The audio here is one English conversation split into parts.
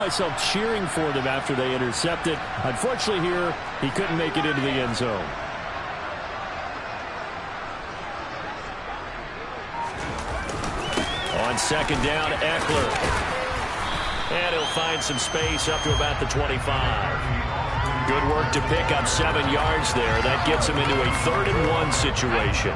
Myself cheering for them after they intercepted. Unfortunately here, he couldn't make it into the end zone. On second down, Eckler. And he'll find some space up to about the 25. Good work to pick up 7 yards there. That gets him into a 3rd-and-1 situation.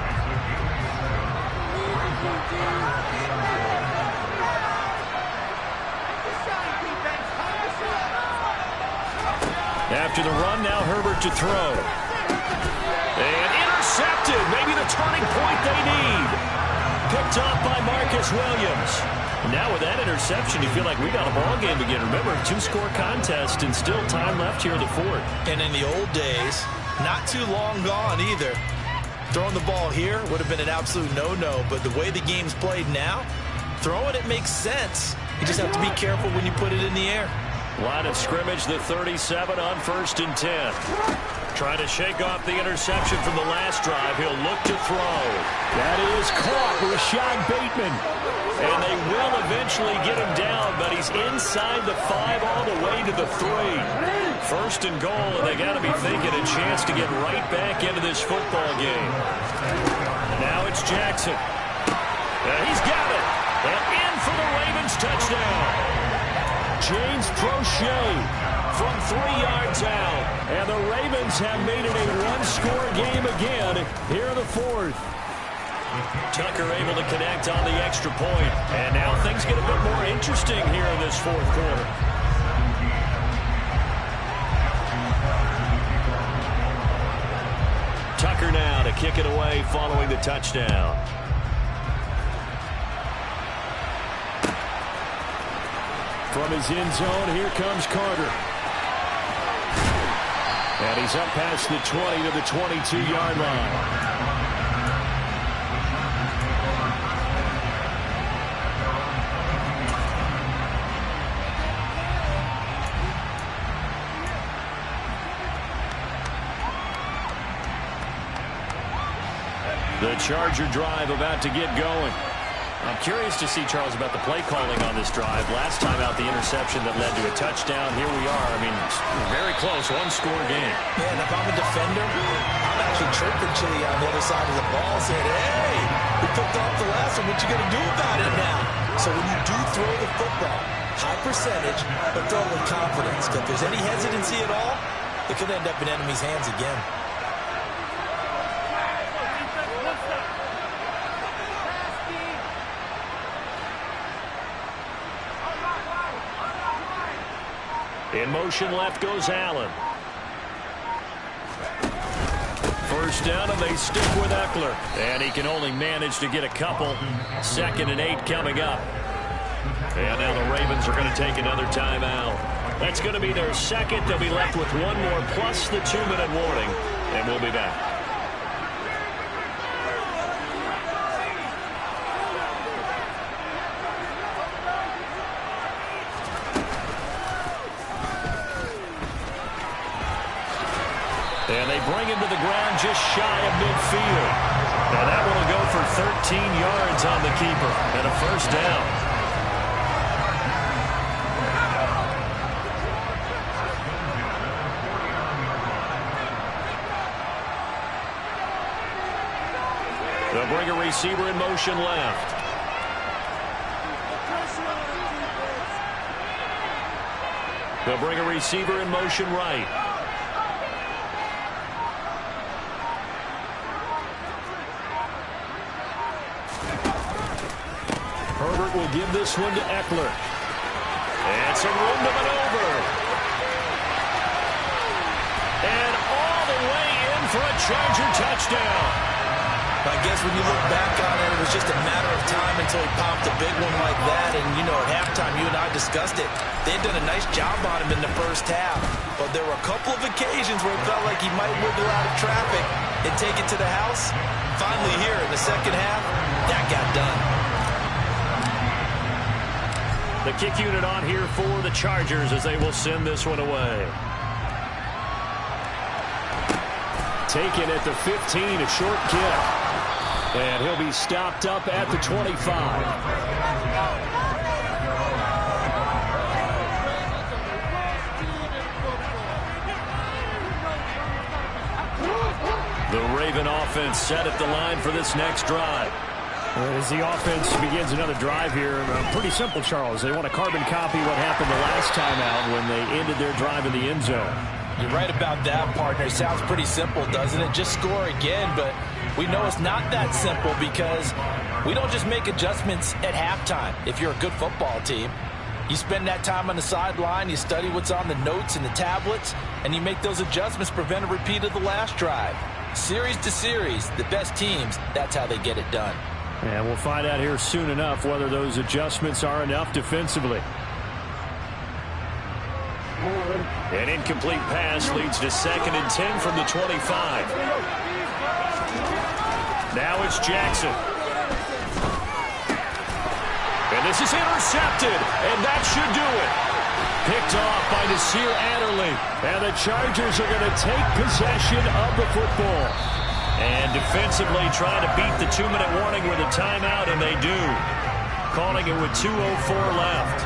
After the run, now Herbert to throw. And intercepted. Maybe the turning point they need. Picked off by Marcus Williams. And now with that interception, you feel like we got a ball game again. Remember, 2-score contest and still time left here in the 4th. And in the old days, not too long gone either. Throwing the ball here would have been an absolute no-no. But the way the game's played now, throwing it makes sense. You just have to be careful when you put it in the air. Line of scrimmage, the 37 on 1st and 10. Trying to shake off the interception from the last drive. He'll look to throw. That is caught. Rashad Bateman. And they will eventually get him down, but he's inside the 5 all the way to the 3. 1st and goal, and they got to be thinking a chance to get right back into this football game. Now it's Jackson. He's got it. And in for the Ravens touchdown. James Prochet from 3 yards out. And the Ravens have made it a 1-score game again here in the 4th. Tucker able to connect on the extra point. And now things get a bit more interesting here in this 4th quarter. Tucker now to kick it away following the touchdown. From his end zone, here comes Carter. And he's up past the 20 to the 22-yard line. The Charger drive about to get going. I'm curious to see, Charles, about the play calling on this drive. Last time out, the interception that led to a touchdown. Here we are. I mean, very close, 1-score game. Yeah, and if I'm a defender, I'm actually chirping Chili on the other side of the ball, saying, hey, we picked off the last one. What you going to do about it now? So when you do throw the football, high percentage, but throw it with confidence. Because if there's any hesitancy at all, it could end up in enemy's hands again. In motion left goes Allen. 1st down, and they stick with Eckler. And he can only manage to get a couple. 2nd and 8 coming up. And now the Ravens are going to take another timeout. That's going to be their 2nd. They'll be left with 1 more plus the 2-minute warning. And we'll be back. And they bring him to the ground just shy of midfield. And that one will go for 13 yards on the keeper and a 1st down. They'll bring a receiver in motion left. They'll bring a receiver in motion right. Herbert will give this one to Eckler. And some room to maneuver. And all the way in for a Charger touchdown. I guess when you look back on it, it was just a matter of time until he popped a big one like that. And, you know, at halftime, you and I discussed it. They had done a nice job on him in the 1st half. But there were a couple of occasions where it felt like he might wiggle out of traffic and take it to the house. Finally here in the 2nd half, that got done. The kick unit on here for the Chargers as they will send this one away. Taken at the 15, a short kick. And he'll be stopped up at the 25. The Raven offense set at the line for this next drive. As the offense begins another drive here, pretty simple, Charles. They want to carbon copy what happened the last time out when they ended their drive in the end zone. You're right about that, partner. It sounds pretty simple, doesn't it? Just score again, but we know it's not that simple because we don't just make adjustments at halftime. If you're a good football team, you spend that time on the sideline, you study what's on the notes and the tablets, and you make those adjustments to prevent a repeat of the last drive. Series to series, the best teams, that's how they get it done. And we'll find out here soon enough whether those adjustments are enough defensively. An incomplete pass leads to 2nd and 10 from the 25. Now it's Jackson. And this is intercepted, and that should do it. Picked off by Nasir Adderley. And the Chargers are going to take possession of the football. And defensively trying to beat the 2-minute warning with a timeout, and they do. Calling it with 2:04 left.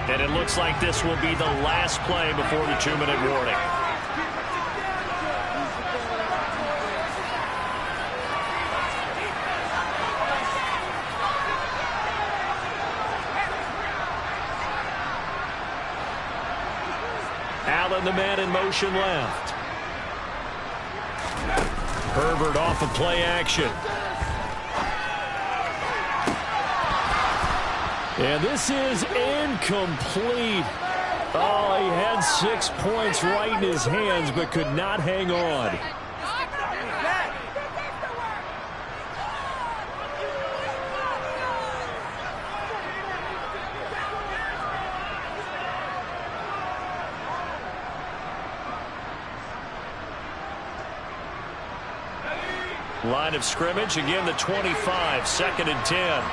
And it looks like this will be the last play before the 2-minute warning. Allen, the man in motion left. Herbert off of play action. And this is incomplete. Oh, he had 6 points right in his hands, but could not hang on. Line of scrimmage, again the 25, 2nd and 10.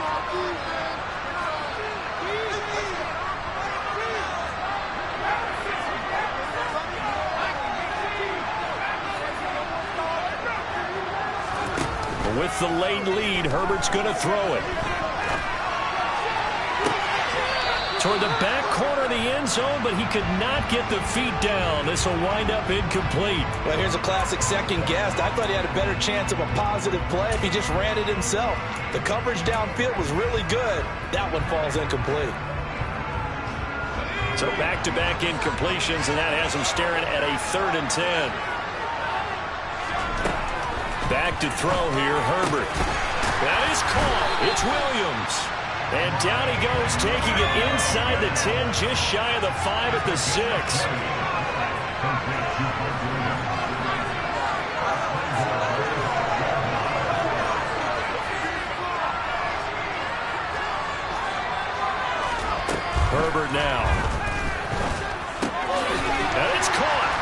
With the late lead, Herbert's going to throw it. Toward the back corner of the end zone, but he could not get the feet down. This will wind up incomplete. Well, here's a classic second guess. I thought he had a better chance of a positive play if he just ran it himself. The coverage downfield was really good. That one falls incomplete. So back-to-back incompletions, and that has him staring at a 3rd and 10. Back to throw here, Herbert. That is caught. It's Williams. And down he goes, taking it inside the 10, just shy of the 5 at the 6. Herbert now. And it's caught.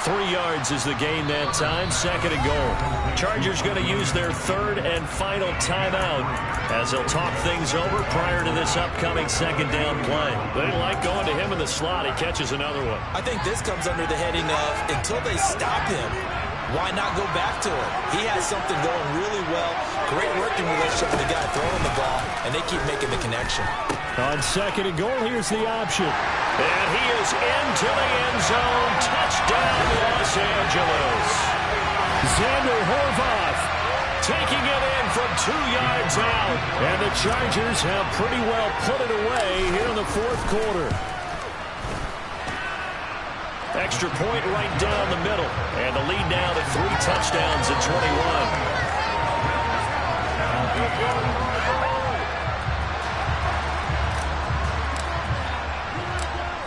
3 yards is the gain that time, 2nd and goal. Chargers going to use their 3rd and final timeout as they'll talk things over prior to this upcoming 2nd down play. They like going to him in the slot. He catches another one. I think this comes under the heading of until they stop him, why not go back to him? He has something going really well. Great working relationship with the guy throwing the ball, and they keep making the connection. On 2nd and goal, here's the option. And he is into the end zone. Touchdown, Los Angeles. Xander Horvath taking it in from 2 yards out. And the Chargers have pretty well put it away here in the 4th quarter. Extra point right down the middle. And the lead now to 3 touchdowns at 21.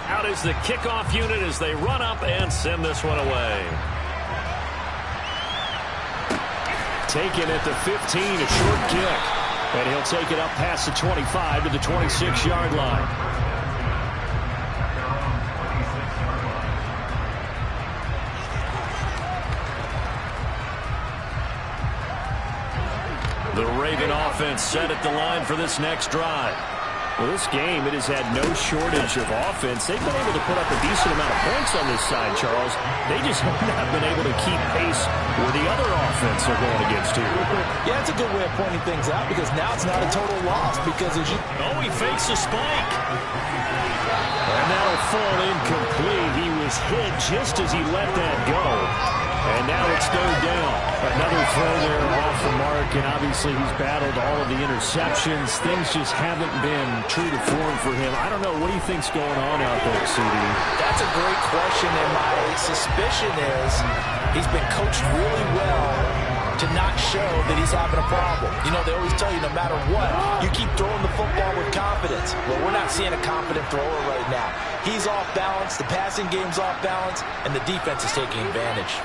Out is the kickoff unit as they run up and send this one away. Taken at the 15, a short kick. And he'll take it up past the 25 to the 26-yard line. The Raven offense set at the line for this next drive. Well, this game, it has had no shortage of offense. They've been able to put up a decent amount of points on this side, Charles. They just have not been able to keep pace with the other offense they're going against here. Yeah, it's a good way of pointing things out because now it's not a total loss because as you... Oh, he fakes a spike. And that'll fall incomplete. He was hit just as he let that go. And now it's third down. Another throw there off the mark, and obviously he's battled all of the interceptions. Things just haven't been true to form for him. I don't know. What do you think's going on out there, CD? That's a great question, and my suspicion is he's been coached really well to not show that he's having a problem. You know, they always tell you no matter what, you keep throwing the football with confidence. Well, we're not seeing a confident thrower right now. He's off balance, the passing game's off balance, and the defense is taking advantage.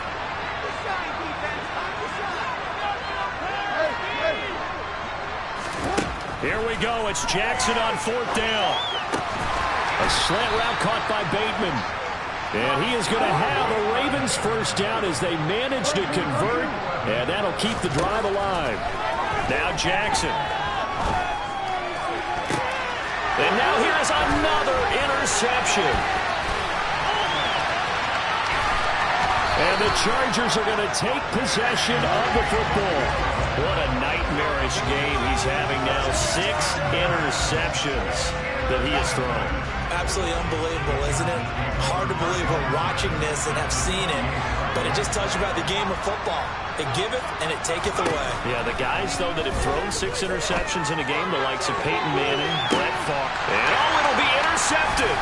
Here we go. It's Jackson on fourth down. A slant route caught by Bateman. And he is going to have a Ravens first down as they manage to convert. And that'll keep the drive alive. Now Jackson. And now here's another interception. And the Chargers are going to take possession of the football. What a nightmarish game he's having now. 6 interceptions that he has thrown. Absolutely unbelievable, isn't it? Hard to believe we're watching this and have seen it, but it just tells you about the game of football. It giveth and it taketh away. Yeah, the guys, though, that have thrown 6 interceptions in a game, the likes of Peyton Manning, Brett Favre, and oh, it'll be intercepted.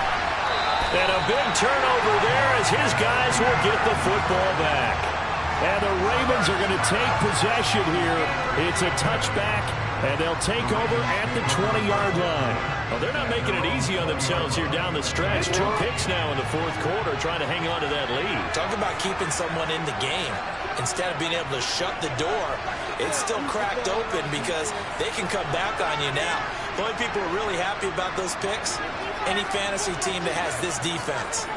And a big turnover there as his guys will get the football back. And the Ravens are going to take possession here. It's a touchback, and they'll take over at the 20-yard line. Well, they're not making it easy on themselves here down the stretch. 2 picks now in the fourth quarter, trying to hang on to that lead. Talk about keeping someone in the game. Instead of being able to shut the door, it's still cracked open because they can come back on you now. The only people who are really happy about those picks, any fantasy team that has this defense.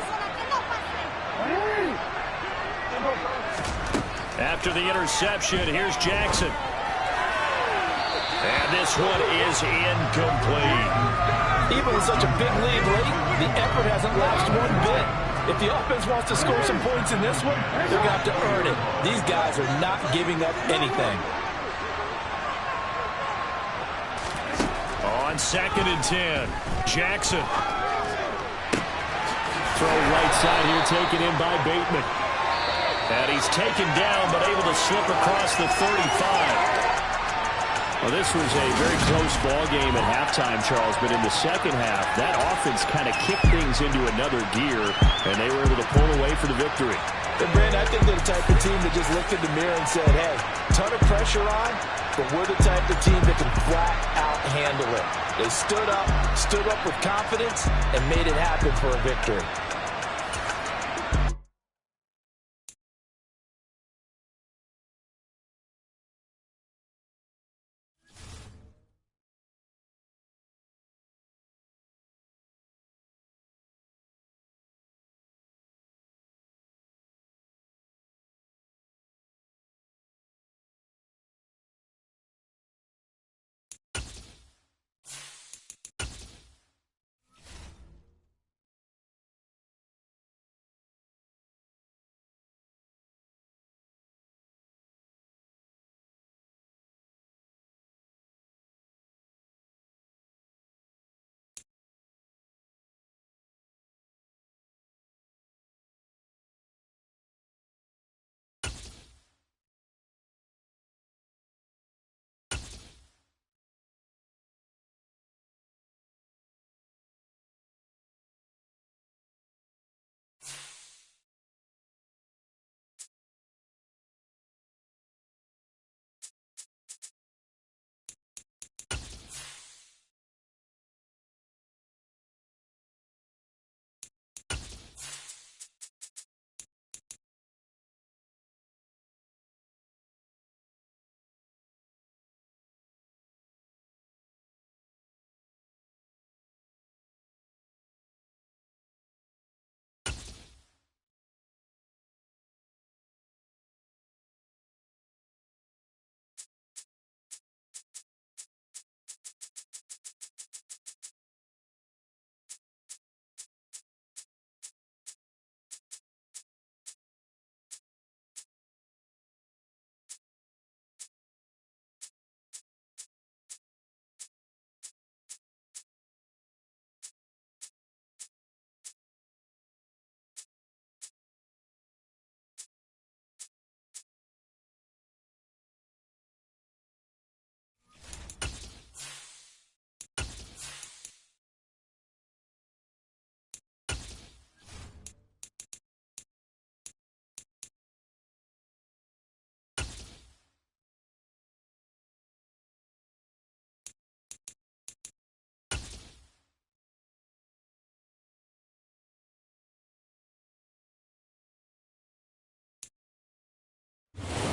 After the interception, here's Jackson. And this one is incomplete. Even with such a big lead late, the effort hasn't lapsed one bit. If the offense wants to score some points in this one, they're going to have to earn it. These guys are not giving up anything. On 2nd and 10, Jackson. Throw right side here, taken in by Bateman. And he's taken down, but able to slip across the 35. Well, this was a very close ball game at halftime, Charles, but in the second half, that offense kind of kicked things into another gear, and they were able to pull away for the victory. And, Brandon, I think they're the type of team that just looked in the mirror and said, hey, ton of pressure on, but we're the type of team that can flat out handle it. They stood up with confidence, and made it happen for a victory.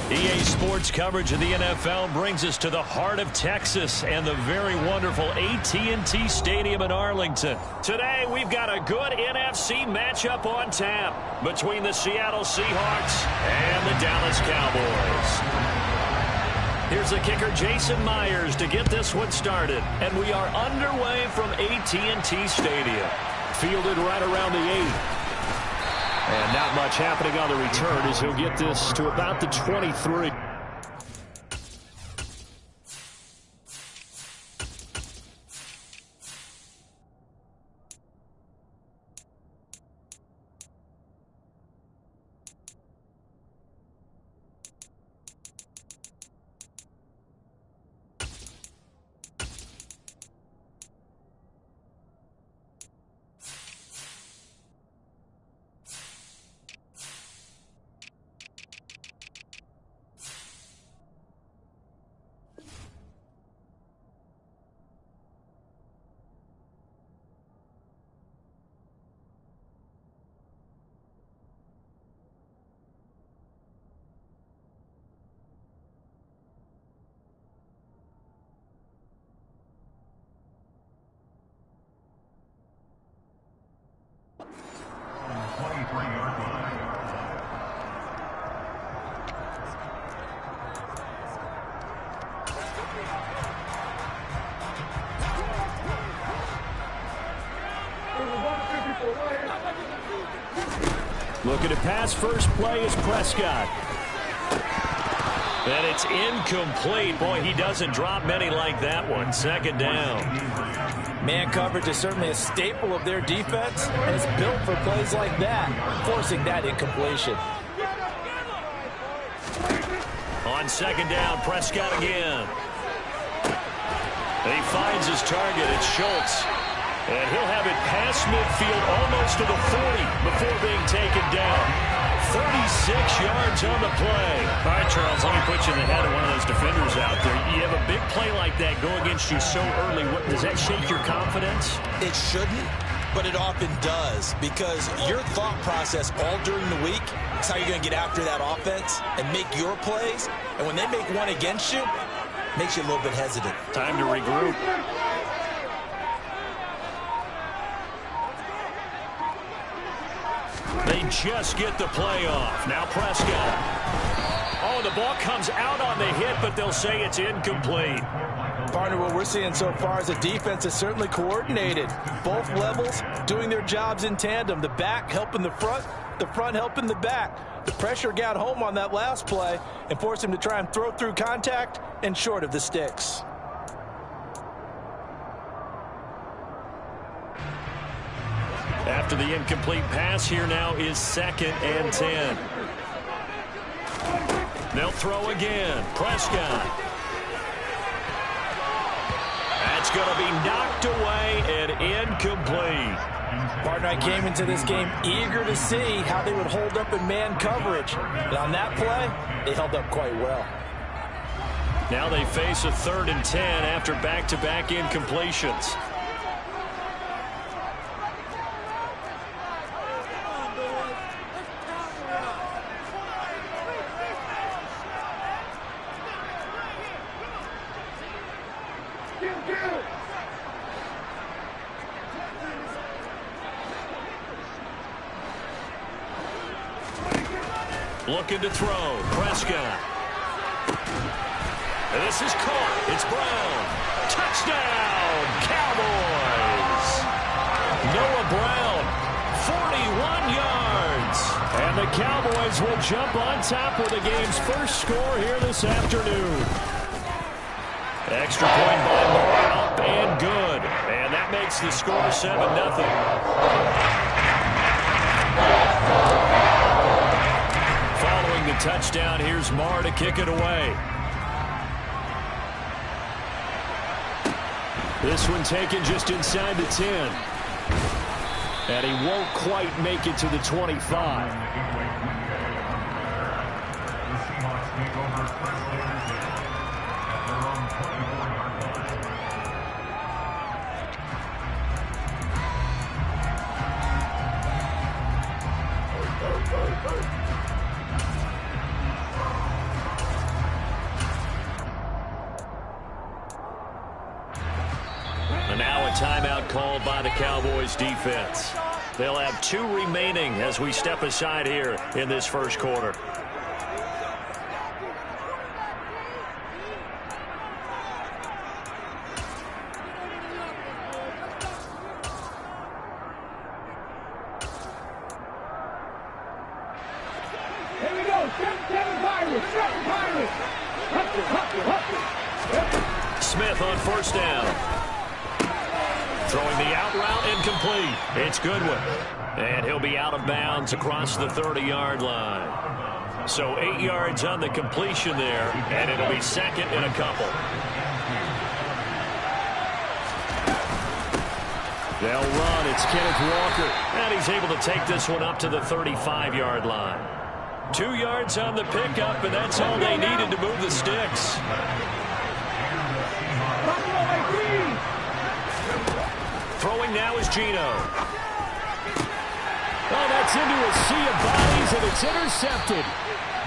EA Sports coverage of the NFL brings us to the heart of Texas and the very wonderful AT&T Stadium in Arlington. Today, we've got a good NFC matchup on tap between the Seattle Seahawks and the Dallas Cowboys. Here's the kicker, Jason Myers, to get this one started. And we are underway from AT&T Stadium. Fielded right around the 8. And not much happening on the return as he'll get this to about the 23. Looking to pass, first play is Prescott. And it's incomplete. Boy, he doesn't drop many like that one. Second down. Man coverage is certainly a staple of their defense, and it's built for plays like that, forcing that incompletion. On second down, Prescott again. And he finds his target. It's Schultz. And he'll have it past midfield almost to the 40 before being taken down. 36 yards on the play. All right, Charles, let me put you in the head of one of those defenders out there. You have a big play like that go against you so early. Does that shake your confidence? It shouldn't, but it often does, because your thought process all during the week is how you're going to get after that offense and make your plays. And when they make one against you, it makes you a little bit hesitant. Time to regroup. They just get the play off. Now Prescott. Oh, the ball comes out on the hit, but they'll say it's incomplete. Partner, what we're seeing so far is the defense is certainly coordinated. Both levels doing their jobs in tandem. The back helping the front helping the back. The pressure got home on that last play and forced him to try and throw through contact and short of the sticks. After the incomplete pass, here now is 2nd and 10. They'll throw again. Prescott. That's going to be knocked away and incomplete. Partner, I came into this game eager to see how they would hold up in man coverage. And on that play, they held up quite well. Now they face a 3rd and 10 after back-to-back incompletions. Looking to throw. Prescott. And this is caught. It's Brown. Touchdown, Cowboys. Noah Brown, 41 yards. And the Cowboys will jump on top with the game's first score here this afternoon. Extra point by Moore, up and good. And that makes the score 7-0. Following the touchdown, here's Marr to kick it away. This one taken just inside the 10. And he won't quite make it to the 25. timeout called by the Cowboys defense. They'll have 2 remaining as we step aside here in this first quarter. Smith on first down. Throwing the out route incomplete. It's Goodwin. And he'll be out of bounds across the 30-yard line. So 8 yards on the completion there, and it'll be second and a couple. They'll run. It's Kenneth Walker. And he's able to take this one up to the 35-yard line. 2 yards on the pickup, and that's all they needed to move the sticks. Throwing now is Geno. Oh, that's into a sea of bodies, and it's intercepted.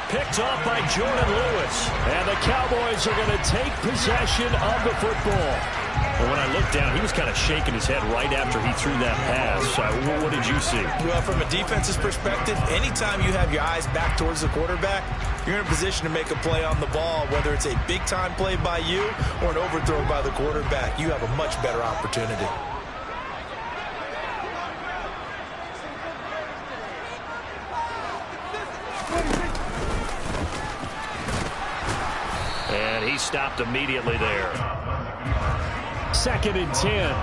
Picked off by Jordan Lewis. And the Cowboys are going to take possession of the football. Well, when I looked down, he was kind of shaking his head right after he threw that pass. What did you see? Well, from a defense's perspective, anytime you have your eyes back towards the quarterback, you're in a position to make a play on the ball, whether it's a big-time play by you or an overthrow by the quarterback. You have a much better opportunity. And he stopped immediately there. 2nd and 10.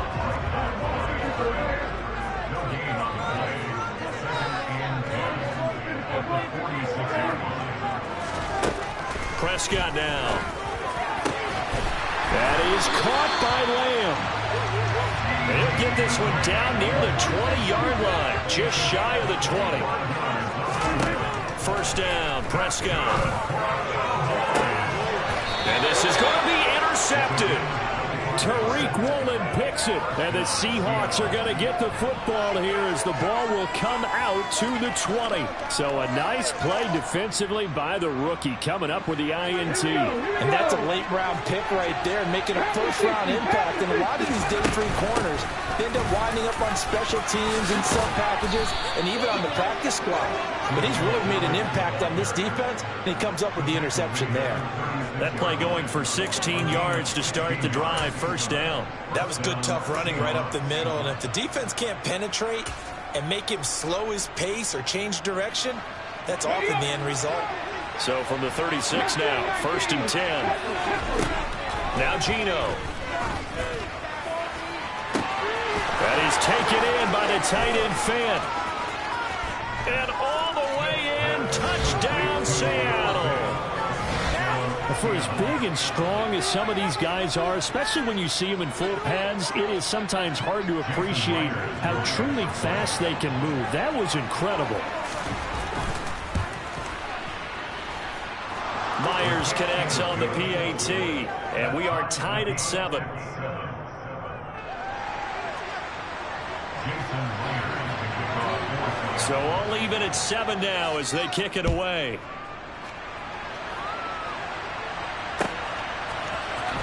Prescott now. That is caught by Lamb. He'll get this one down near the 20-yard line, just shy of the 20. First down, Prescott. And this is going to be intercepted. Tariq Woolen picks it, and the Seahawks are going to get the football here as the ball will come out to the 20. So a nice play defensively by the rookie, coming up with the INT. And that's a late-round pick right there, making a first-round impact. And a lot of these day 3 corners, they end up winding up on special teams and sub packages and even on the practice squad. But he's really made an impact on this defense, and he comes up with the interception there. That play going for 16 yards to start the drive, first down. That was good, tough running right up the middle. And if the defense can't penetrate and make him slow his pace or change direction, that's often the end result. So from the 36 now, first and 10. Now Geno. That is taken in by the tight end Fant. And all the way in, touchdown Seattle. For as big and strong as some of these guys are, especially when you see them in full pads, it is sometimes hard to appreciate how truly fast they can move. That was incredible. Myers connects on the PAT, and we are tied at 7. So all even at 7 now as they kick it away.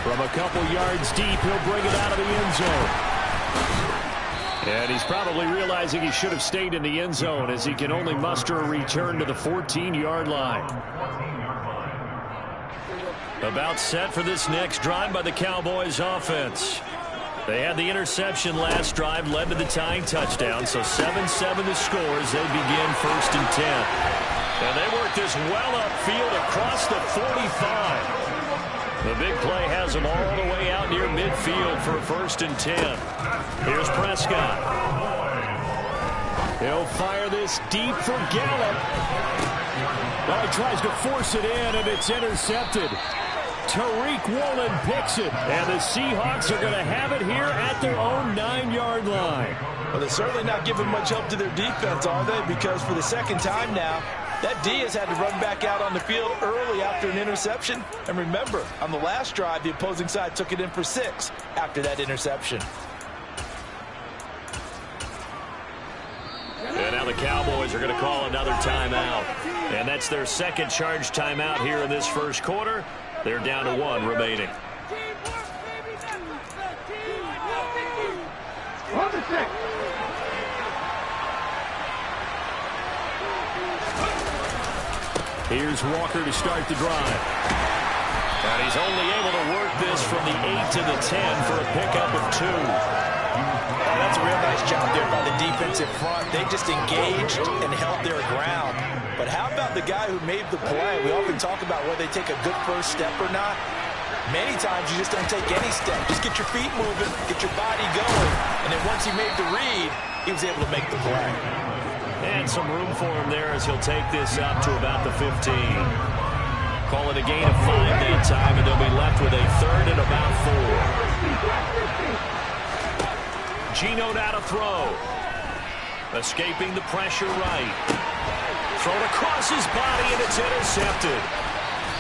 From a couple yards deep, he'll bring it out of the end zone. And he's probably realizing he should have stayed in the end zone as he can only muster a return to the 14-yard line. About set for this next drive by the Cowboys offense. They had the interception last drive, led to the tying touchdown, so 7-7 the score as they begin first and 10. And they work this well upfield across the 45. The big play has them all the way out near midfield for first and 10. Here's Prescott. He'll fire this deep for Gallup. Well, he tries to force it in, and it's intercepted. Tariq Woolen picks it, and the Seahawks are going to have it here at their own 9-yard line. Well, they're certainly not giving much help to their defense, are they? Because for the second time now, that D has had to run back out on the field early after an interception. And remember, on the last drive, the opposing side took it in for 6 after that interception. And now the Cowboys are going to call another timeout. And that's their second charge timeout here in this first quarter. They're down to 1 remaining. Here's Walker to start the drive. And he's only able to work this from the 8 to the 10 for a pickup of 2. Oh, that's a real nice job there by the defense in front. They just engaged and held their ground. But how about the guy who made the play? We often talk about whether they take a good first step or not. Many times you just don't take any step. Just get your feet moving, get your body going. And then once he made the read, he was able to make the play. And some room for him there as he'll take this up to about the 15. Call it a gain of 5 that time, and they'll be left with a 3rd and about 4. Gino now to throw. Escaping the pressure right. Thrown across his body, and it's intercepted.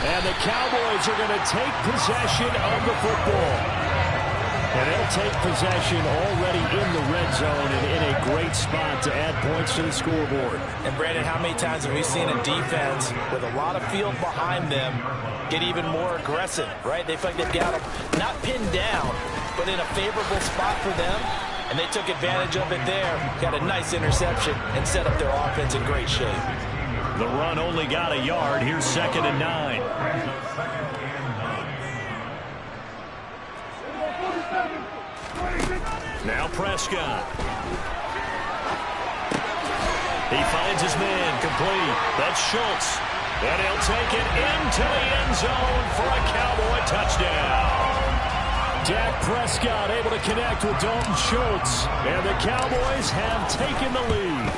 And the Cowboys are going to take possession of the football. And they'll take possession already in the red zone and in a great spot to add points to the scoreboard. And, Brandon, how many times have we seen a defense with a lot of field behind them get even more aggressive, right? They feel like they've got them not pinned down, but in a favorable spot for them. And they took advantage of it there, got a nice interception, and set up their offense in great shape. The run only got a yard. Here's 2nd and 9. Now Prescott. He finds his man complete. That's Schultz. And he'll take it into the end zone for a Cowboy touchdown. Dak Prescott able to connect with Dalton Schultz. And the Cowboys have taken the lead.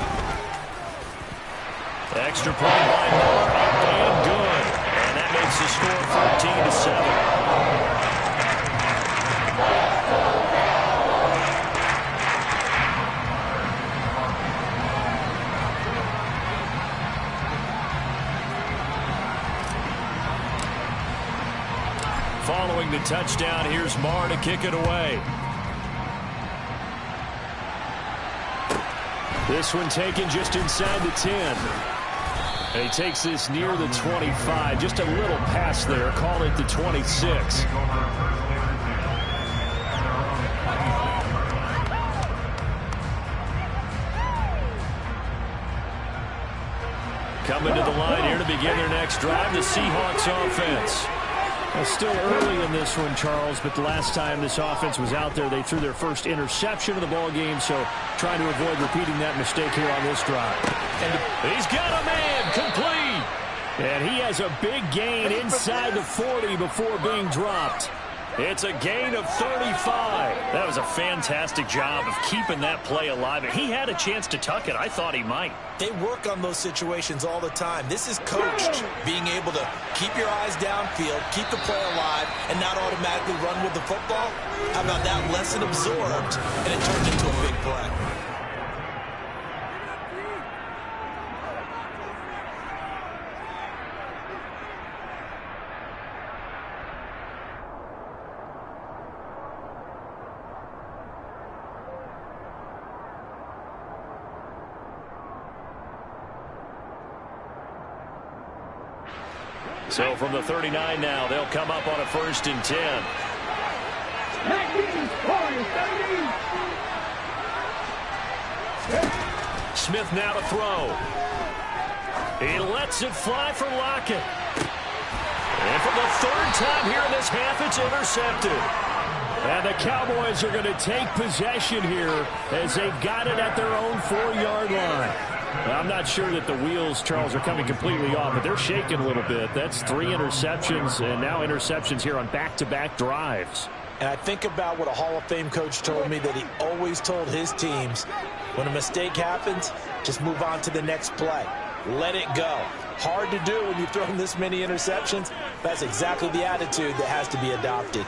Extra point by Moore, up and good. And that makes the score 14-7. Following the touchdown, here's Marr to kick it away. This one taken just inside the 10. And he takes this near the 25. Just a little pass there. Call it the 26. Coming to the line here to begin their next drive, the Seahawks offense. Well, still early in this one, Charles, but the last time this offense was out there, they threw their first interception of the ball game, so trying to avoid repeating that mistake here on this drive. And he's got a man complete. And he has a big gain inside the 40 before being dropped. It's a gain of 35. That was a fantastic job of keeping that play alive. He had a chance to tuck it. I thought he might. They work on those situations all the time. This is coached, being able to keep your eyes downfield, keep the play alive, and not automatically run with the football. How about that lesson absorbed, and it turned into a big play. So from the 39 now, they'll come up on a 1st and 10. Smith now to throw. He lets it fly for Lockett. And for the 3rd time here in this half, it's intercepted. And the Cowboys are going to take possession here as they've got it at their own 4-yard line. I'm not sure that the wheels, Charles, are coming completely off, but they're shaking a little bit. That's 3 interceptions, and now interceptions here on back-to-back drives. And I think about what a Hall of Fame coach told me, that he always told his teams, when a mistake happens, just move on to the next play. Let it go. Hard to do when you've thrown this many interceptions. That's exactly the attitude that has to be adopted.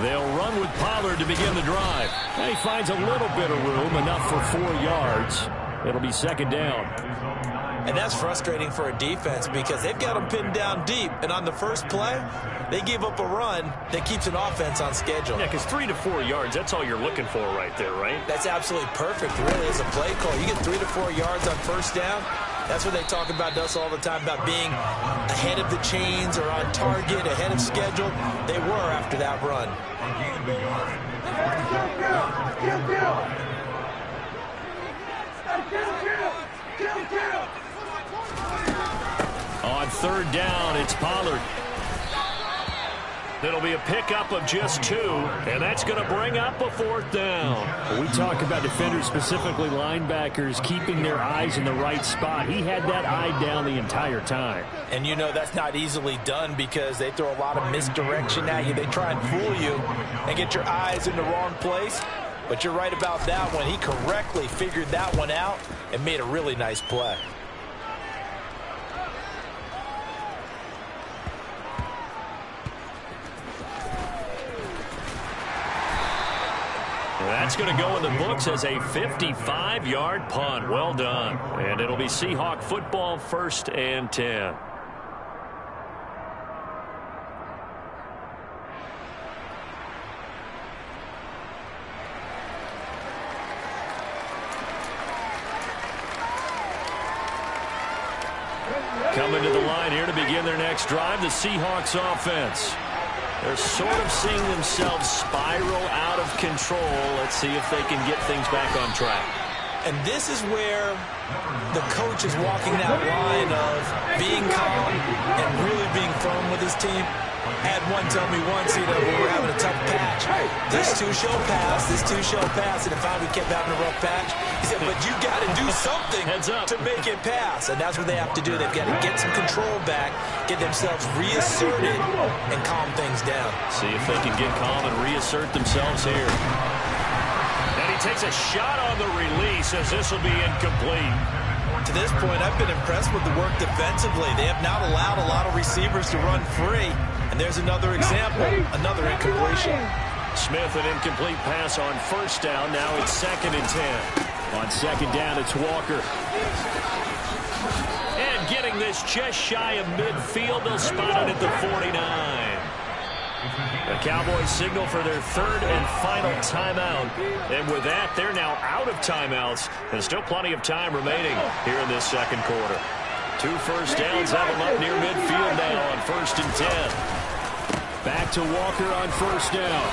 They'll run with Pollard to begin the drive. And he finds a little bit of room, enough for 4 yards. It'll be 2nd down. And that's frustrating for a defense because they've got them pinned down deep. And on the first play, they give up a run that keeps an offense on schedule. Yeah, because 3 to 4 yards, that's all you're looking for right there, right? That's absolutely perfect, really, as a play call. You get 3 to 4 yards on 1st down. That's what they talk about us all the time, about being ahead of the chains or on target, ahead of schedule. They were after that run. third down. It's Pollard. It'll be a pickup of just 2, and that's going to bring up a 4th down. We talk about defenders, specifically linebackers, keeping their eyes in the right spot. He had that eye down the entire time. And you know that's not easily done because they throw a lot of misdirection at you. They try and fool you and get your eyes in the wrong place. But you're right about that one. He correctly figured that one out and made a really nice play. That's going to go in the books as a 55-yard punt. Well done. And it'll be Seahawk football, 1st and 10. Coming to the line here to begin their next drive, the Seahawks offense. They're sort of seeing themselves spiral out of control. Let's see if they can get things back on track. And this is where the coach is walking that line of being calm and really being firm with his team. I had one tell me once, when we were having a tough patch, this two shall pass, and if we kept having a rough patch, he said, but you got to do something to make it pass. And that's what they have to do. They've got to get some control back, get themselves reasserted, and calm things down. See if they can get calm and reassert themselves here. And he takes a shot on the release as this will be incomplete. To this point, I've been impressed with the work defensively. They have not allowed a lot of receivers to run free. And there's another example, another incompletion. Smith, an incomplete pass on 1st down. Now it's 2nd and 10. On 2nd down, it's Walker. And getting this just shy of midfield. They'll spot it at the 49. The Cowboys signal for their 3rd and final timeout. And with that, they're now out of timeouts. And still plenty of time remaining here in this 2nd quarter. 2 first downs have them up near midfield now on 1st and 10. Back to Walker on 1st down.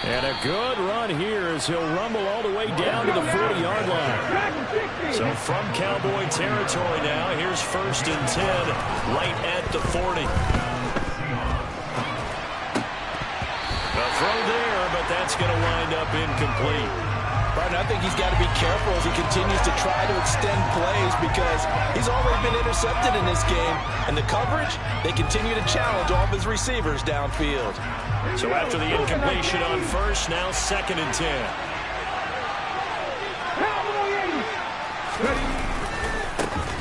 And a good run here as he'll rumble all the way down to the 40-yard line. So from Cowboy territory now, here's 1st and 10 right at the 40. A throw there, but that's going to wind up incomplete. Right, I think he's got to be careful as he continues to try to extend plays because he's already been intercepted in this game. And the coverage, they continue to challenge all of his receivers downfield. So after the incompletion on 1st, now 2nd and 10.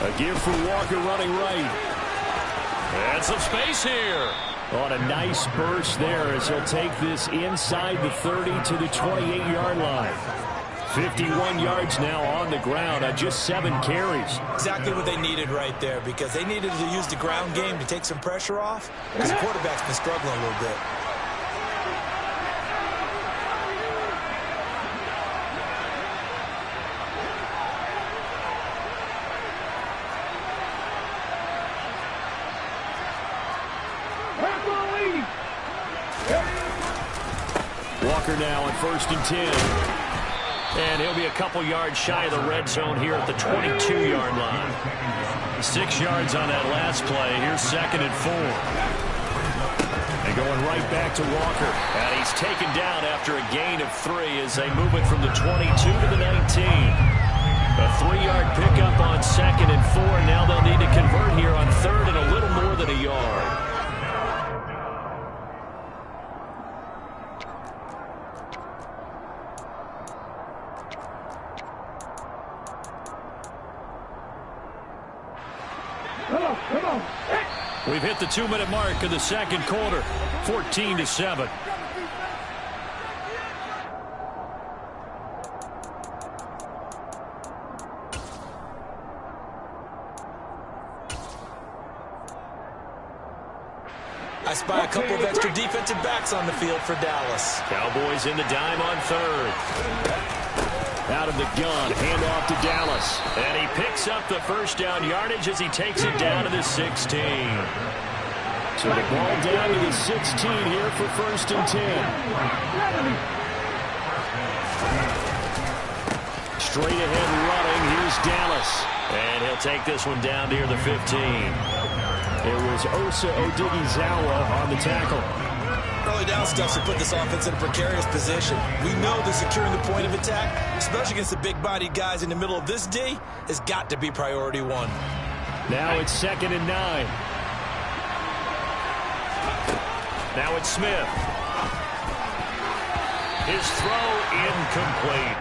A give for Walker running right. And some space here. On a nice burst there as he'll take this inside the 30 to the 28-yard line. 51 yards now on the ground on just 7 carries. Exactly what they needed right there because they needed to use the ground game to take some pressure off because the quarterback's been struggling a little bit. Walker now on 1st and 10. And he'll be a couple yards shy of the red zone here at the 22-yard line. 6 yards on that last play. Here's 2nd and 4. And going right back to Walker. And he's taken down after a gain of 3 as they move it from the 22 to the 19. A 3-yard pickup on 2nd and 4. Now they'll need to convert here on 3rd and a little more than a yard. We've hit the 2-minute mark of the 2nd quarter, 14-7. I spy a couple of extra defensive backs on the field for Dallas. Cowboys in the dime on 3rd. Out of the gun, handoff to Dallas. And he picks up the 1st down yardage as he takes it down to the 16. So the ball down to the 16 here for 1st and 10. Straight ahead running. Here's is Dallas. And he'll take this one down near the 15. It was Osa Odighizuwa on the tackle. Early down stuff to put this offense in a precarious position. We know that securing the point of attack, especially against the big-bodied guys in the middle of this D, has got to be priority one. Now it's 2nd and 9. Now it's Smith. His throw incomplete.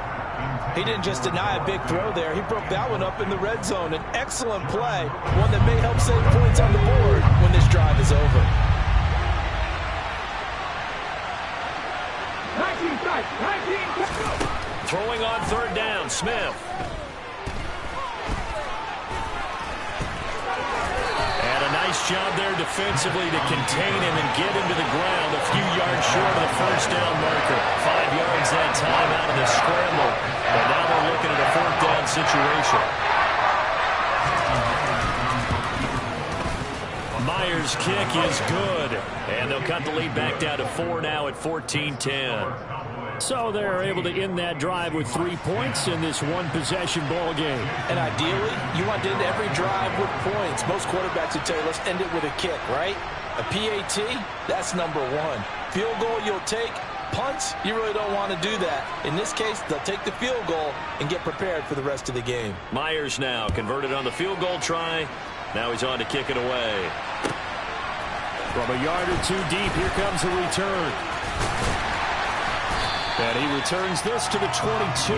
He didn't just deny a big throw there. He broke that one up in the red zone. An excellent play, one that may help save points on the board when this drive is over. Throwing on 3rd down, Smith. And a nice job there defensively to contain him and get him to the ground a few yards short of the 1st down marker. 5 yards that time out of the scramble. And now they're looking at a 4th down situation. Myers' kick is good. And they'll cut the lead back down to 4 now at 14-10. So they're able to end that drive with 3 points in this one-possession ball game. And ideally, you want to end every drive with points. Most quarterbacks would tell you, let's end it with a kick, right? A PAT, that's number 1. Field goal you'll take. Punts, you really don't want to do that. In this case, they'll take the field goal and get prepared for the rest of the game. Myers now converted on the field goal try. Now he's on to kick it away. From a yard or 2 deep, here comes a return. And he returns this to the 22.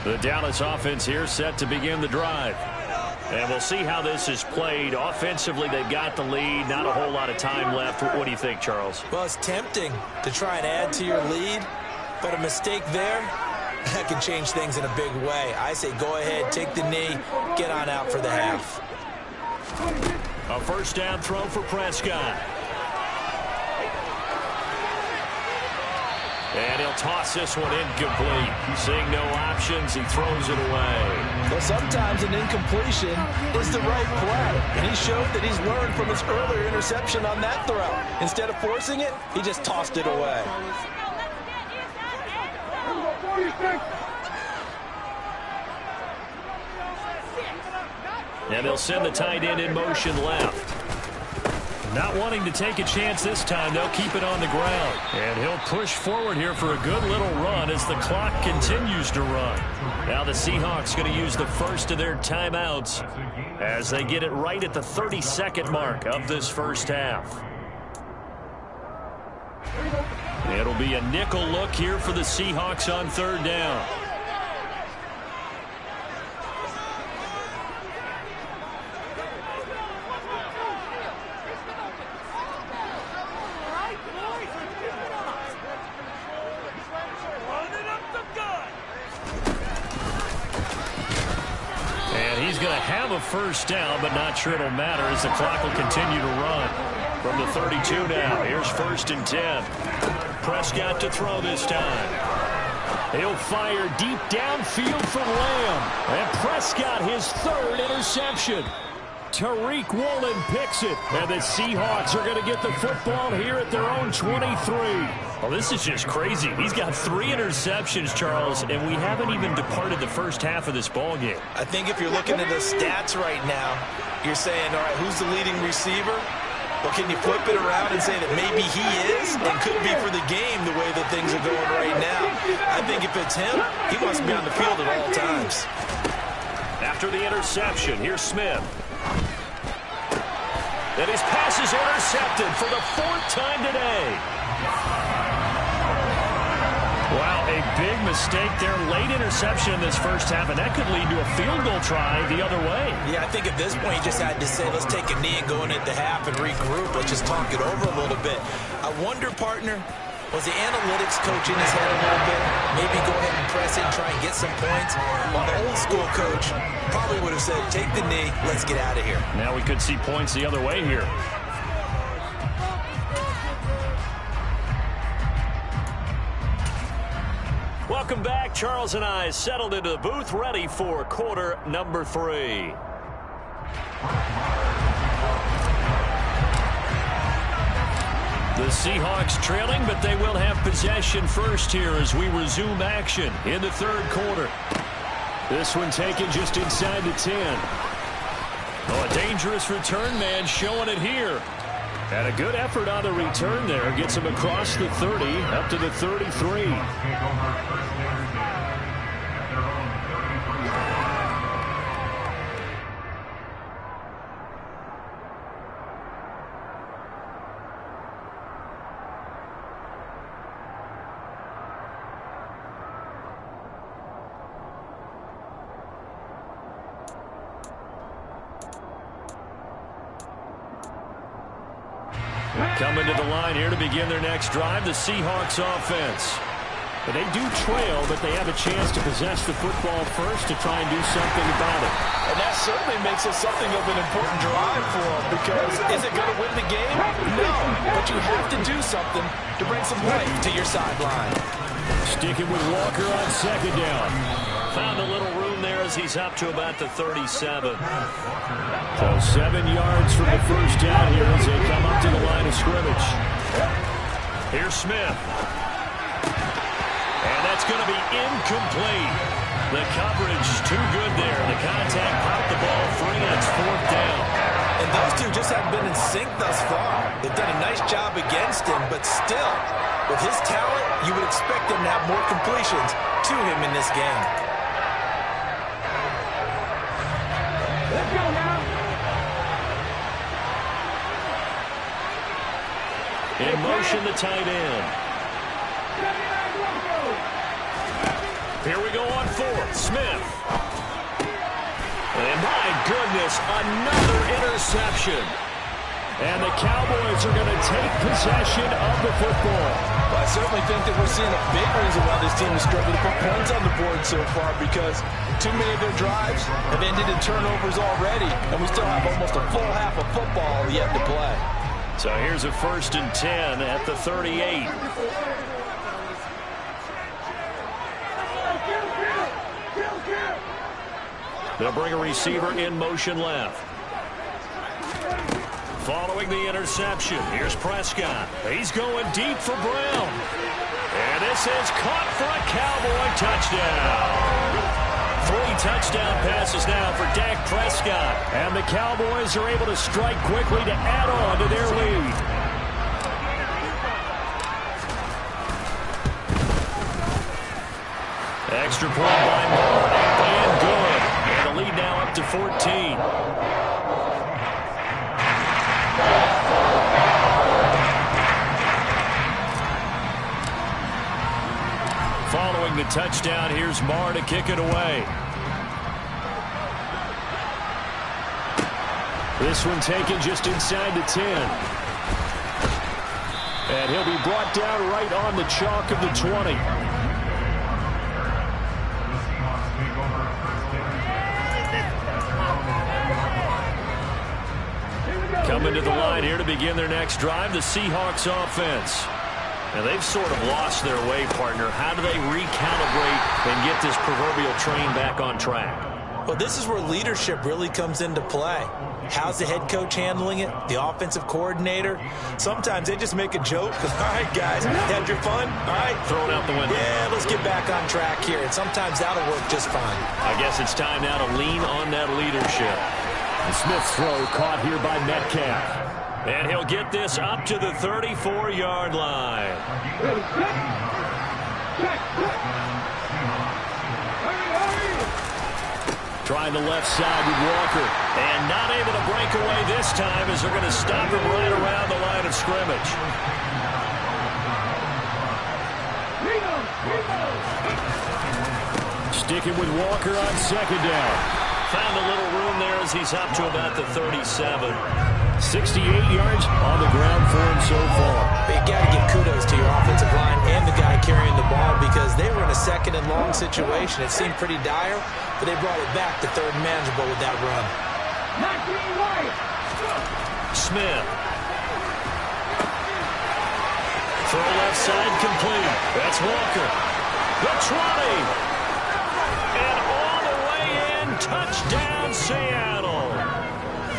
The Dallas offense here set to begin the drive. And we'll see how this is played. Offensively, they've got the lead. Not a whole lot of time left. What do you think, Charles? Well, it's tempting to try and add to your lead, but a mistake there, that can change things in a big way. I say go ahead, take the knee, get on out for the half. A 1st down throw for Prescott. And he'll toss this one incomplete. Seeing no options, he throws it away. Well, sometimes an incompletion is the right play. And he showed that he's learned from his earlier interception on that throw. Instead of forcing it, he just tossed it away. And they'll send the tight end in motion left. Not wanting to take a chance this time, they'll keep it on the ground. And he'll push forward here for a good little run as the clock continues to run. Now the Seahawks going to use the first of their timeouts as they get it right at the 32nd mark of this first half. It'll be a nickel look here for the Seahawks on 3rd down. Have a 1st down, but not sure it'll matter as the clock will continue to run. From the 32 now, here's 1st and 10. Prescott to throw this time. He'll fire deep downfield for Lamb. And Prescott his 3rd interception. Tariq Woolen picks it. And the Seahawks are going to get the football here at their own 23. Well, this is just crazy. He's got 3 interceptions, Charles, and we haven't even departed the first half of this ball game. I think if you're looking at the stats right now, you're saying, all right, who's the leading receiver? Well, can you flip it around and say that maybe he is and could be for the game the way that things are going right now? I think if it's him, he must be on the field at all times. After the interception, here's Smith. And his pass is intercepted for the 4th time today. Wow, a big mistake there. Late interception in this first half, and that could lead to a field goal try the other way. Yeah, I think at this point you just had to say, let's take a knee and go in at the half and regroup. Let's just talk it over a little bit. I wonder, partner, was the analytics coach in his head a little bit? Maybe go ahead and press it and try and get some points. While the old school coach probably would have said, take the knee, let's get out of here. Now we could see points the other way here. Welcome back. Charles and I settled into the booth, ready for quarter number 3. The Seahawks trailing, but they will have possession first here as we resume action in the third quarter. This one taken just inside the 10. Oh, a dangerous return man showing it here. And a good effort on the return there. Gets him across the 30, up to the 33. Coming to the line here to begin their next drive, the Seahawks offense. But they do trail, but they have a chance to possess the football first to try and do something about it. And that certainly makes it something of an important drive for them, because is it going to win the game? No, but you have to do something to bring some life to your sideline. Sticking with Walker on second down. Found a little room there as he's up to about the 37. So 7 yards from the first down here as they come up to the line of scrimmage. Here's Smith. And that's going to be incomplete. The coverage too good there. The contact popped the ball free, and it's fourth down. And those two just haven't been in sync thus far. They've done a nice job against him, but still, with his talent, you would expect him to have more completions to him in this game. Let's go now. In motion, the tight end. Here we go on fourth. Smith. And my goodness, another interception. And the Cowboys are going to take possession of the football. Well, I certainly think that we're seeing a big reason why this team is struggling to put points on the board so far, because too many of their drives have ended in turnovers already, and we still have almost a full half of football yet to play. So here's a 1st and 10 at the 38. They'll bring a receiver in motion left. Following the interception, here's Prescott. He's going deep for Brown. And this is caught for a Cowboy touchdown. 3 touchdown passes now for Dak Prescott. And the Cowboys are able to strike quickly to add on to their lead. Extra point by Moore, and good. And the lead now up to 14. Following the touchdown, here's Marr to kick it away. This one taken just inside the 10. And he'll be brought down right on the chalk of the 20. Coming to the line here to begin their next drive, the Seahawks offense. And they've sort of lost their way, partner. How do they recalibrate and get this proverbial train back on track? Well, this is where leadership really comes into play. How's the head coach handling it? The offensive coordinator? Sometimes they just make a joke. All right, guys, had your fun? All right. Throw it out the window. Yeah, let's get back on track here. And sometimes that'll work just fine. I guess it's time now to lean on that leadership. The Smith's throw caught here by Metcalf. And he'll get this up to the 34-yard line. Trying the left side with Walker. And not able to break away this time as they're going to stop him right around the line of scrimmage. Sticking with Walker on second down. Found a little room there as he's up to about the 37. 68 yards on the ground for him so far. But you got to give kudos to your offensive line and the guy carrying the ball, because they were in a second and long situation. It seemed pretty dire, but they brought it back to third and manageable with that run. Smith. Throw left side complete. That's Walker. The 20. And all the way in. Touchdown, Seattle.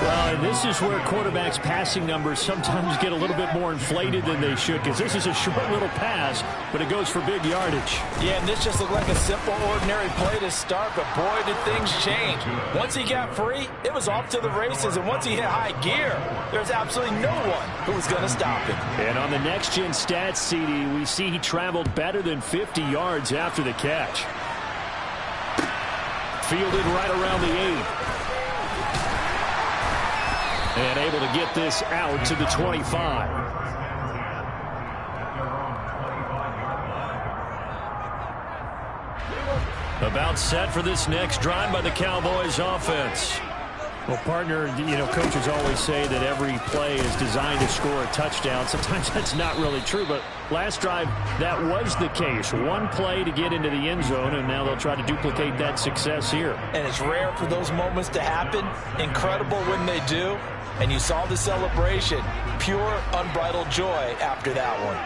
Well, and this is where quarterbacks' passing numbers sometimes get a little bit more inflated than they should, because this is a short little pass, but it goes for big yardage. Yeah, and this just looked like a simple, ordinary play to start, but boy, did things change. Once he got free, it was off to the races, and once he hit high gear, there's absolutely no one who was going to stop him. And on the next-gen stats, CD, we see he traveled better than 50 yards after the catch. Fielded right around the 8. And able to get this out to the 25. About set for this next drive by the Cowboys offense. Well, partner, you know, coaches always say that every play is designed to score a touchdown. Sometimes that's not really true, but last drive, that was the case. One play to get into the end zone, and now they'll try to duplicate that success here. And it's rare for those moments to happen. Incredible when they do. And you saw the celebration. Pure, unbridled joy after that one.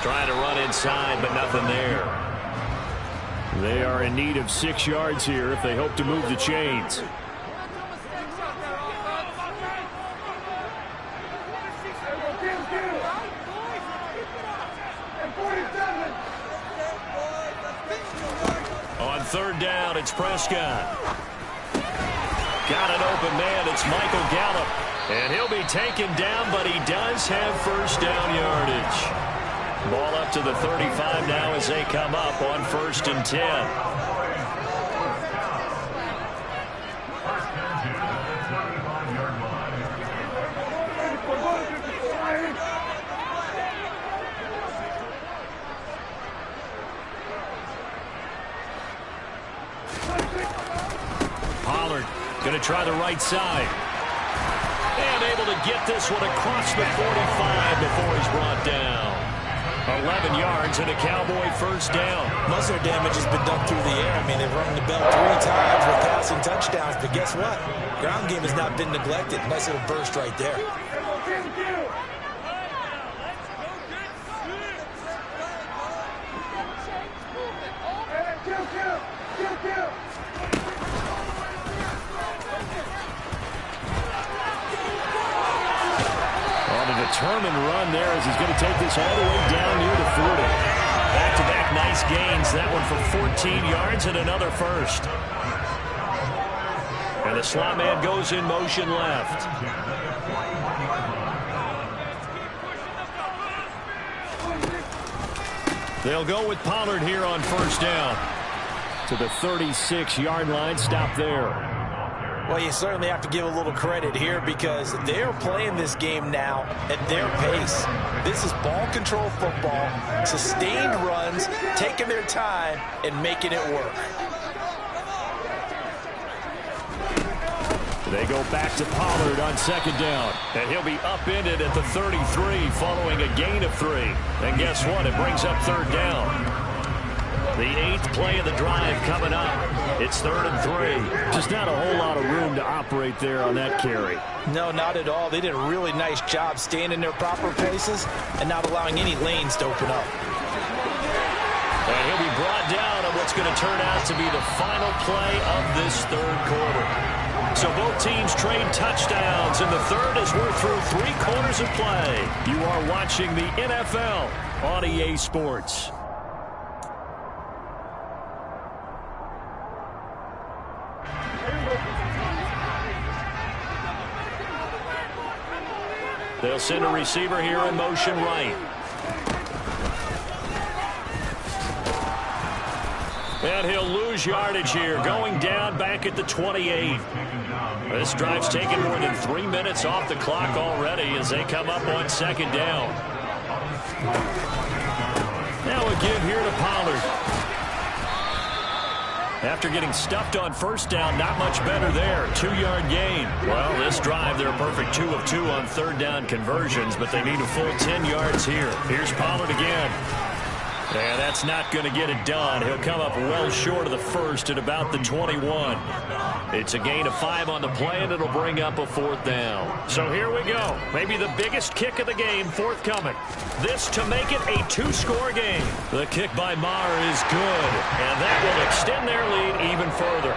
Trying to run inside, but nothing there. They are in need of 6 yards here if they hope to move the chains. On third down, it's Prescott. Got an open man. It's Michael Gallup. And he'll be taken down, but he does have first down yardage. Ball up to the 35 now as they come up on 1st and 10. Pollard going to try the right side. And able to get this one across the 45 before he's brought down. 11 yards and a Cowboy first down. Most of their damage has been done through the air. I mean, they've rung the bell 3 times with passing touchdowns, but guess what? Ground game has not been neglected. Nice little burst right there. Determined run there as he's going to take this all the way down near the 40. Back-to-back nice gains. That one for 14 yards and another first. And the slot man goes in motion left. They'll go with Pollard here on first down. To the 36-yard line. Stop there. Well, you certainly have to give a little credit here because they are playing this game now at their pace. This is ball control football, sustained runs, taking their time and making it work. They go back to Pollard on second down. And he'll be upended at the 33 following a gain of 3. And guess what? It brings up third down. The 8th play of the drive coming up. It's 3rd and 3. Just not a whole lot of room to operate there on that carry. No, not at all. They did a really nice job staying in their proper places and not allowing any lanes to open up. And he'll be brought down on what's going to turn out to be the final play of this 3rd quarter. So both teams trade touchdowns in the 3rd as we're through 3 quarters of play. You are watching the NFL on EA Sports. They'll send a receiver here in motion right. And he'll lose yardage here, going down back at the 28. This drive's taken more than 3 minutes off the clock already as they come up on second down. Now a give here to Pollard. After getting stuffed on first down, not much better there. 2-yard gain. Well, this drive, they're a perfect 2 of 2 on third down conversions, but they need a full 10 yards here. Here's Pollard again. And that's not going to get it done. He'll come up well short of the first at about the 21. It's a gain of 5 on the play, and it'll bring up a 4th down. So here we go. Maybe the biggest kick of the game forthcoming. This to make it a 2-score game. The kick by Maher is good, and that will extend their lead even further.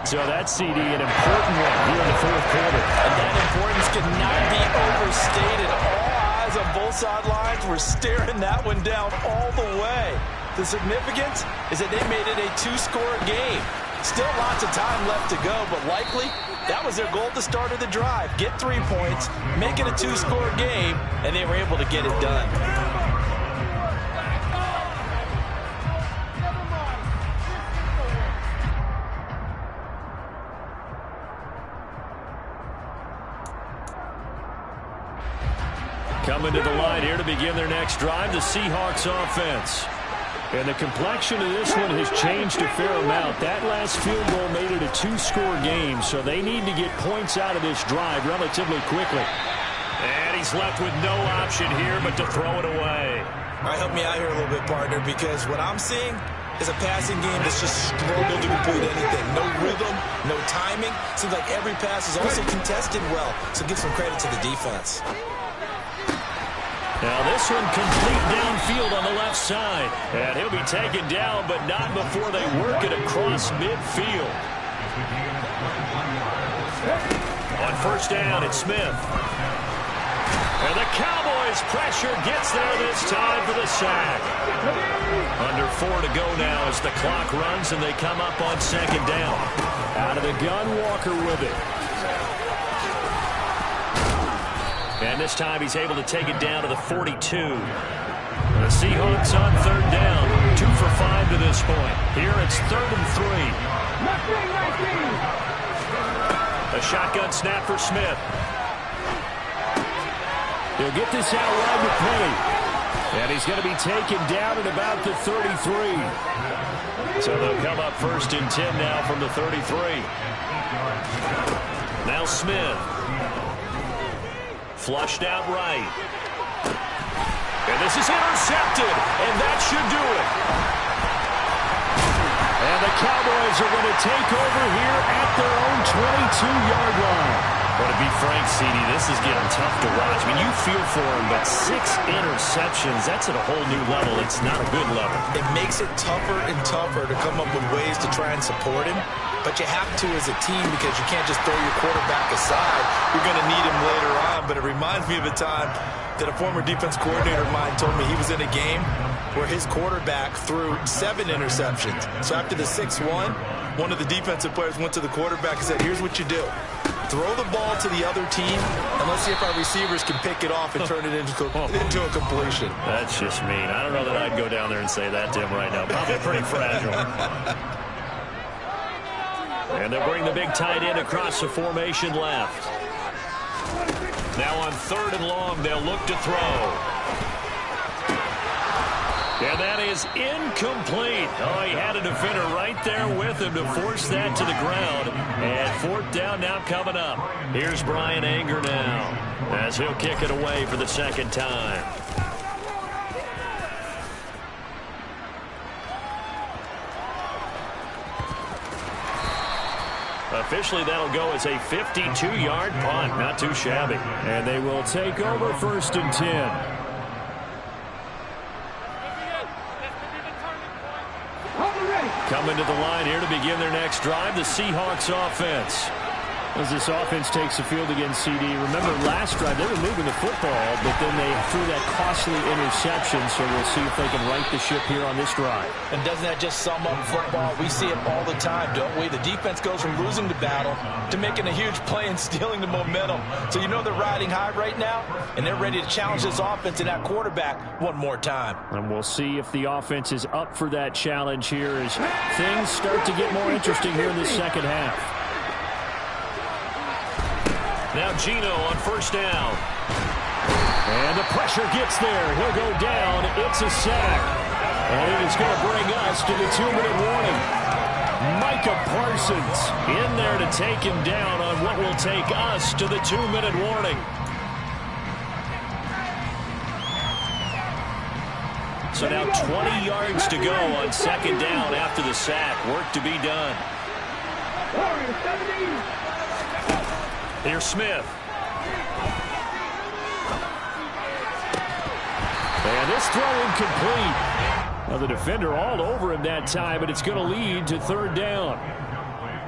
So that's CD, an important one here in the 4th quarter. And that importance cannot be overstated. All eyes on both sidelines were staring that one down all the way. The significance is that they made it a 2-score game. Still lots of time left to go, but likely that was their goal at the start of the drive. Get 3 points, make it a 2-score game, and they were able to get it done. Coming to the line here to begin their next drive, the Seahawks offense. And the complexion of this one has changed a fair amount. That last field goal made it a 2-score game, so they need to get points out of this drive relatively quickly. And he's left with no option here but to throw it away. All right, help me out here a little bit, partner, because what I'm seeing is a passing game that's just struggled to complete anything. No rhythm, no timing. Seems like every pass is also contested well, so give some credit to the defense. Now this one complete downfield on the left side. And he'll be taken down, but not before they work it across midfield. On 1st down, it's Smith. And the Cowboys' pressure gets there this time for the sack. Under 4 to go now as the clock runs and they come up on 2nd down. Out of the gun, Walker with it. And this time he's able to take it down to the 42. The Seahawks on 3rd down. 2 for 5 to this point. Here it's 3rd and 3. A shotgun snap for Smith. He'll get this out wide to Penny. And he's going to be taken down at about the 33. So they'll come up 1st and 10 now from the 33. Now Smith. Flushed out right. And this is intercepted, and that should do it. And the Cowboys are going to take over here at their own 22-yard line. But to be frank, CD, this is getting tough to watch. I mean, you feel for him, but 6 interceptions, that's at a whole new level. It's not a good level. It makes it tougher and tougher to come up with ways to try and support him. But you have to as a team because you can't just throw your quarterback aside. You're going to need him later on. But it reminds me of a time that a former defense coordinator of mine told me he was in a game where his quarterback threw 7 interceptions. So after the 6th one of the defensive players went to the quarterback and said, here's what you do. Throw the ball to the other team, and let's see if our receivers can pick it off and turn it into a completion. That's just mean. I don't know that I'd go down there and say that to him right now. Probably pretty fragile. And they'll bring the big tight end across the formation left. Now on 3rd and long, they'll look to throw. And that is incomplete. Oh, he had a defender right there with him to force that to the ground. And 4th down now coming up. Here's Brian Anger now as he'll kick it away for the 2nd time. Officially, that'll go as a 52-yard punt. Not too shabby. And they will take over 1st and 10. Coming to the line here to begin their next drive, the Seahawks offense. As this offense takes the field against CD, remember last drive they were moving the football, but then they threw that costly interception, so we'll see if they can right the ship here on this drive. And doesn't that just sum up football? We see it all the time, don't we? The defense goes from losing the battle to making a huge play and stealing the momentum. So you know they're riding high right now, and they're ready to challenge this offense and that quarterback one more time. And we'll see if the offense is up for that challenge here as things start to get more interesting here in the 2nd half. Now Gino on 1st down. And the pressure gets there. He'll go down. It's a sack. And it is going to bring us to the 2-minute warning. Micah Parsons in there to take him down on what will take us to the 2-minute warning. So now 20 yards to go on second down after the sack. Work to be done. Here's Smith. And this throw incomplete. Now the defender all over him that time, but it's going to lead to third down.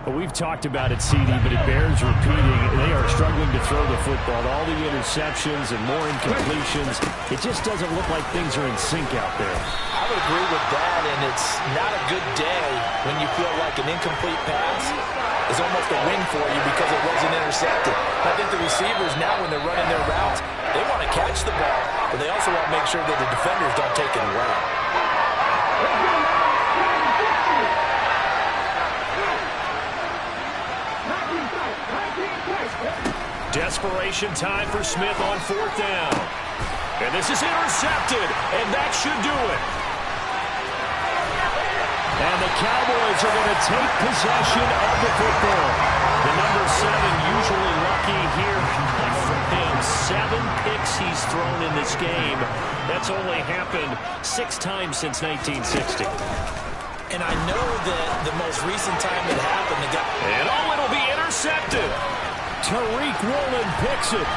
Well, we've talked about it, CD, but it bears repeating. They are struggling to throw the football. All the interceptions and more incompletions. It just doesn't look like things are in sync out there. I would agree with that, and it's not a good day when you feel like an incomplete pass is almost a win for you because it wasn't intercepted. I think the receivers now, when they're running their routes, they want to catch the ball, but they also want to make sure that the defenders don't take it away. Desperation time for Smith on fourth down. And this is intercepted, and that should do it. And the Cowboys are going to take possession of the football. The number 7 usually lucky here. For him, 7 picks he's thrown in this game. That's only happened 6 times since 1960. And I know that the most recent time it happened, the guy... And it'll be intercepted. Tariq Woolen picks it.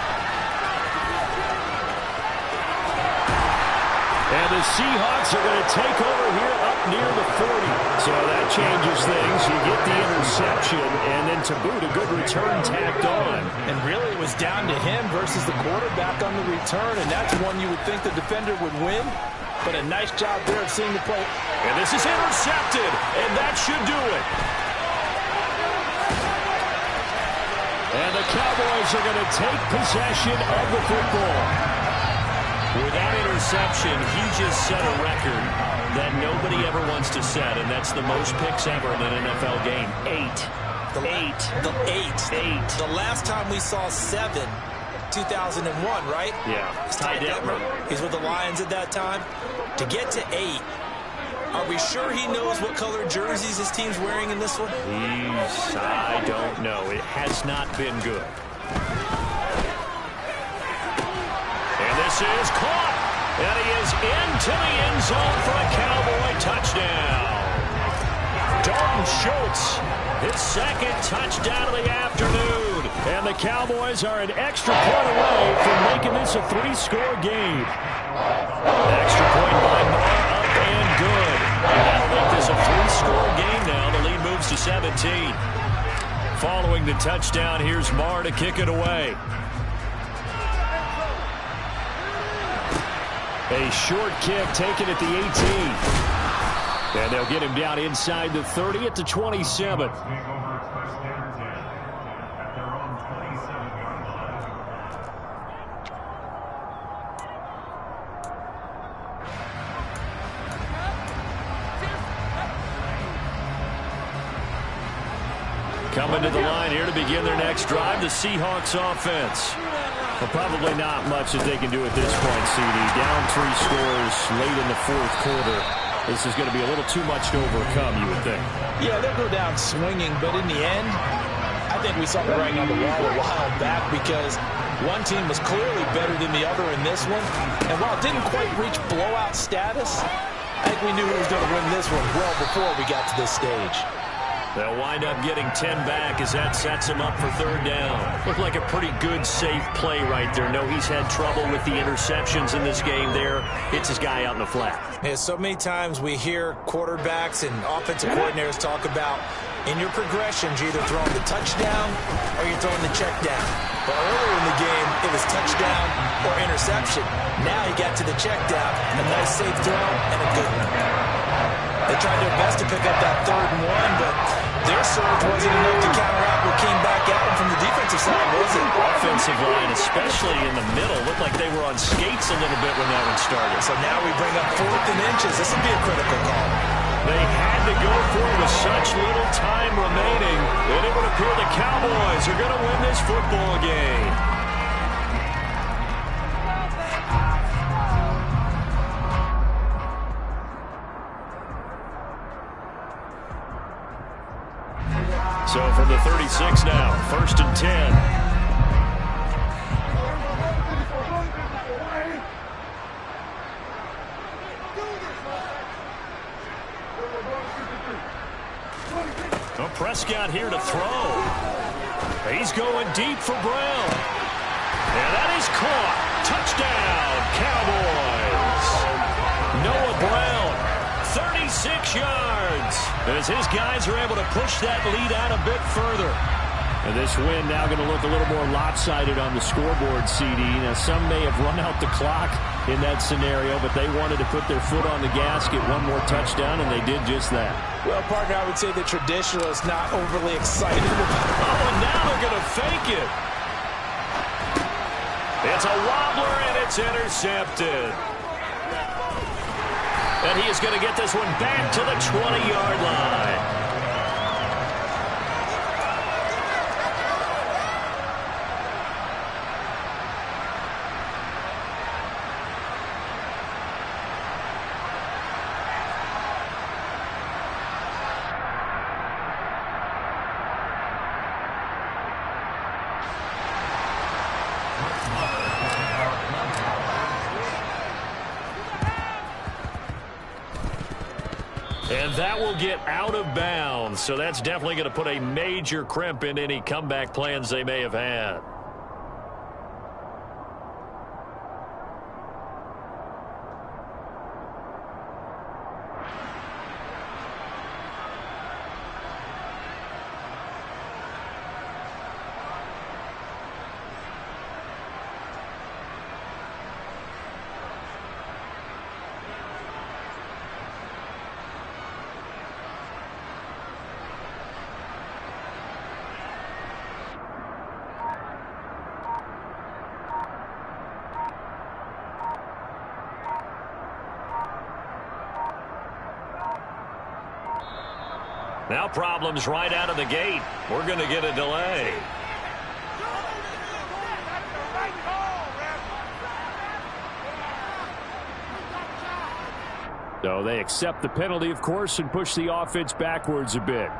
And the Seahawks are going to take over here up near the 40. So that changes things. You get the interception, and then to boot, a good return tacked on. And really, it was down to him versus the quarterback on the return, and that's one you would think the defender would win. But a nice job there of seeing the play. And this is intercepted, and that should do it. And the Cowboys are going to take possession of the football. With that interception, he just set a record that nobody ever wants to set, and that's the most picks ever in an NFL game. 8. 8. The last time we saw 7, 2001, right? Yeah. It's Ty Detmer. He's with the Lions at that time. To get to 8, are we sure he knows what color jerseys his team's wearing in this one? I don't know. It has not been good. And this is caught. And he is into the end zone for a Cowboy touchdown. Dalton Schultz, his second touchdown of the afternoon. And the Cowboys are an extra point away from making this a 3-score game. Extra point by Moore, up and good. And that'll make this a 3-score game now. The lead moves to 17. Following the touchdown, here's Moore to kick it away. A short kick taken at the 18. And they'll get him down inside the 30 at the 27. Coming to the line here to begin their next drive, the Seahawks offense. Well, probably not much that they can do at this point, CD. Down 3 scores late in the fourth quarter. This is going to be a little too much to overcome, you would think. Yeah, they'll go down swinging, but in the end, I think we saw the writing on the wall a while back because one team was clearly better than the other in this one. And while it didn't quite reach blowout status, I think we knew who was going to win this one well before we got to this stage. They'll wind up getting 10 back as that sets him up for third down. Looked like a pretty good, safe play right there. No, he's had trouble with the interceptions in this game there. Hits his guy out in the flat. Yeah, so many times we hear quarterbacks and offensive coordinators talk about in your progressions, you're either throwing the touchdown or you're throwing the check down. But earlier in the game, it was touchdown or interception. Now he got to the check down, a nice safe throw, and a good one. They tried their best to pick up that 3rd and 1, but their surge wasn't enough to counteract what came back at them from the defensive side, was it? Offensive line, especially in the middle, looked like they were on skates a little bit when that one started. So now we bring up 4th and inches. This would be a critical call. They had to go for it with such little time remaining, and it would appear the Cowboys are going to win this football game. So from the 36 now, 1st and 10. Prescott here to throw. He's going deep for Brown. And that is caught. Touchdown, Cowboys. Noah Brown, 36 yards. As his guys are able to push that lead out a bit further. And this win now going to look a little more lopsided on the scoreboard, CD. Now, some may have run out the clock in that scenario, but they wanted to put their foot on the gas, get one more touchdown, and they did just that. Well, partner, I would say the traditionalists not overly excited. Oh, and now they're going to fake it. It's a wobbler, and it's intercepted. And he is going to get this one back to the 20-yard line. And that will get out of bounds. So that's definitely going to put a major crimp in any comeback plans they may have had. Now problems right out of the gate. We're going to get a delay. So they accept the penalty, of course, and push the offense backwards a bit.